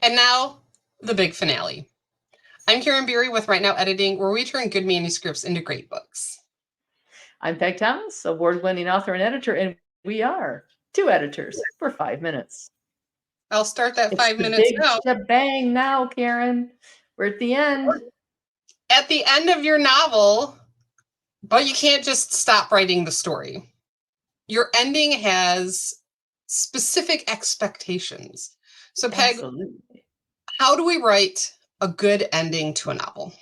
And now, the big finale. I'm Karen Beery with Right Now Editing, where we turn good manuscripts into great books. I'm Peg Thomas, award-winning author and editor, and we are two editors for 5 minutes. I'll start that It's 5 the minutes big now. shebang now, Karen. We're at the end. At the end of your novel, but you can't just stop writing the story. Your ending has specific expectations. So, Peg, Absolutely. how do we write a good ending to a novel?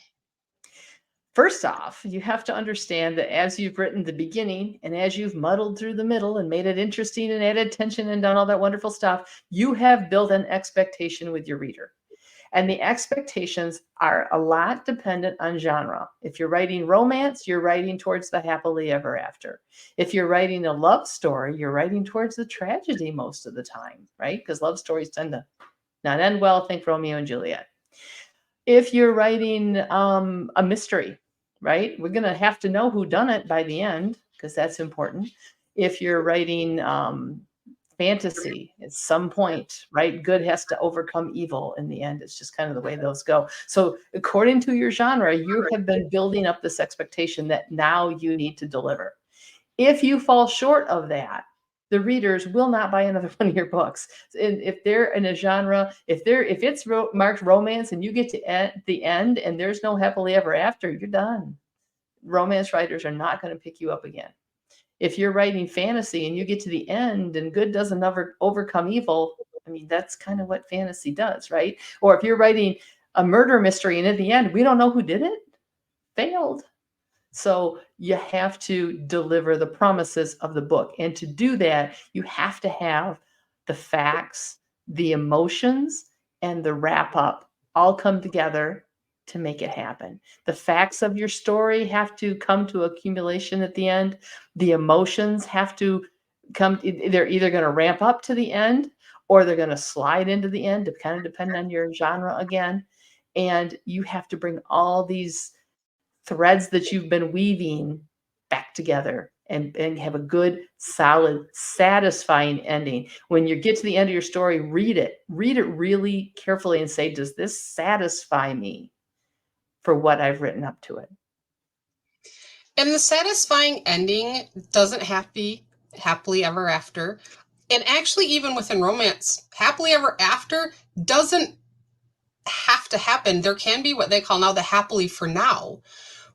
First off, you have to understand that as you've written the beginning and as you've muddled through the middle and made it interesting and added tension and done all that wonderful stuff, you have built an expectation with your reader. And the expectations are a lot dependent on genre. If you're writing romance, you're writing towards the happily ever after. If you're writing a love story, you're writing towards the tragedy most of the time, right? Because love stories tend to not end well. Think Romeo and Juliet. If you're writing a mystery, right? We're going to have to know who done it by the end because that's important. If you're writing fantasy at some point, right? Good has to overcome evil in the end. It's just kind of the way those go. So, according to your genre, you have been building up this expectation that now you need to deliver. If you fall short of that, the readers will not buy another one of your books. And if they're in a genre, if it's marked romance and you get to the end and there's no happily ever after, you're done. Romance writers are not going to pick you up again. If you're writing fantasy and you get to the end and good doesn't ever overcome evil, I mean, that's kind of what fantasy does, right? Or if you're writing a murder mystery and at the end, we don't know who did it, failed. So you have to deliver the promises of the book. And to do that, you have to have the facts, the emotions, and the wrap up all come together to make it happen. The facts of your story have to come to accumulation at the end. The emotions have to come, they're either going to ramp up to the end or they're going to slide into the end, kind of depending on your genre again. And you have to bring all these threads that you've been weaving back together and have a good, solid, satisfying ending. When you get to the end of your story, read it really carefully and say, does this satisfy me for what I've written up to it? And the satisfying ending doesn't have to be happily ever after. And actually, even within romance, happily ever after doesn't have to happen. There can be what they call now the happily for now,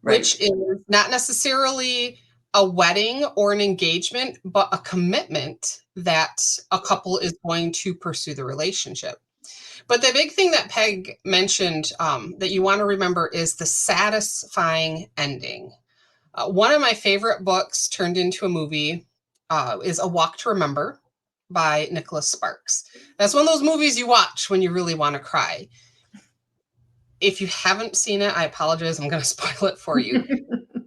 Right. which is not necessarily a wedding or an engagement, but a commitment that a couple is going to pursue the relationship. But the big thing that Peg mentioned that you want to remember is the satisfying ending. One of my favorite books turned into a movie is A Walk to Remember by Nicholas Sparks. That's one of those movies you watch when you really want to cry. If you haven't seen it, I apologize. I'm going to spoil it for you.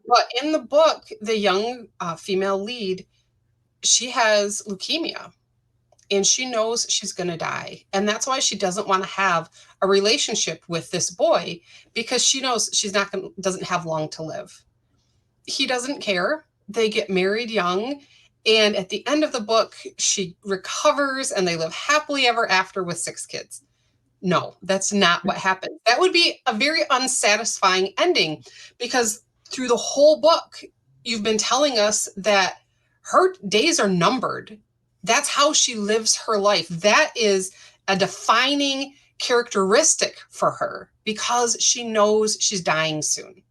But in the book, the young female lead, she has leukemia and she knows she's going to die. And that's why she doesn't want to have a relationship with this boy because she knows she's not going doesn't have long to live. He doesn't care. They get married young. And at the end of the book, she recovers and they live happily ever after with 6 kids. No, that's not what happened. That would be a very unsatisfying ending because through the whole book, you've been telling us that her days are numbered. That's how she lives her life. That is a defining characteristic for her because she knows she's dying soon.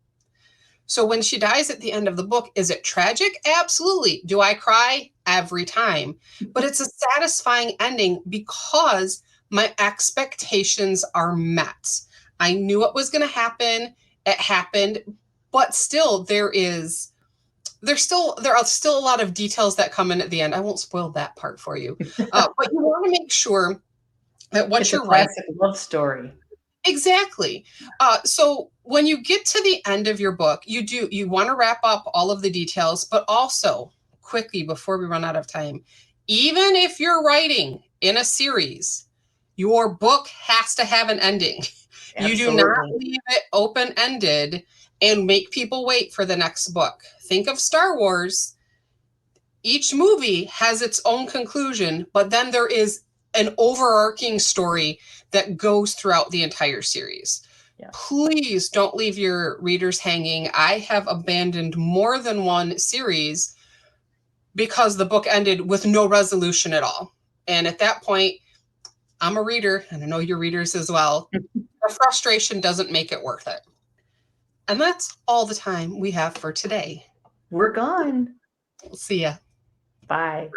So when she dies at the end of the book, is it tragic? Absolutely. Do I cry? Every time. But it's a satisfying ending because my expectations are met. I knew what was going to happen. It happened, but still there are still a lot of details that come in at the end. I won't spoil that part for you. But you want to make sure that what It's a you're writing. classic love story. Exactly. So when you get to the end of your book, you want to wrap up all of the details, but also quickly before we run out of time, even if you're writing in a series, your book has to have an ending. You do not Absolutely. leave it open-ended and make people wait for the next book. Think of Star Wars. Each movie has its own conclusion, but then there is an overarching story that goes throughout the entire series. Yeah. Please don't leave your readers hanging. I have abandoned more than one series because the book ended with no resolution at all. And at that point, I'm a reader, and I know you're readers as well. The frustration doesn't make it worth it. And that's all the time we have for today. We're gone. We'll see ya. Bye.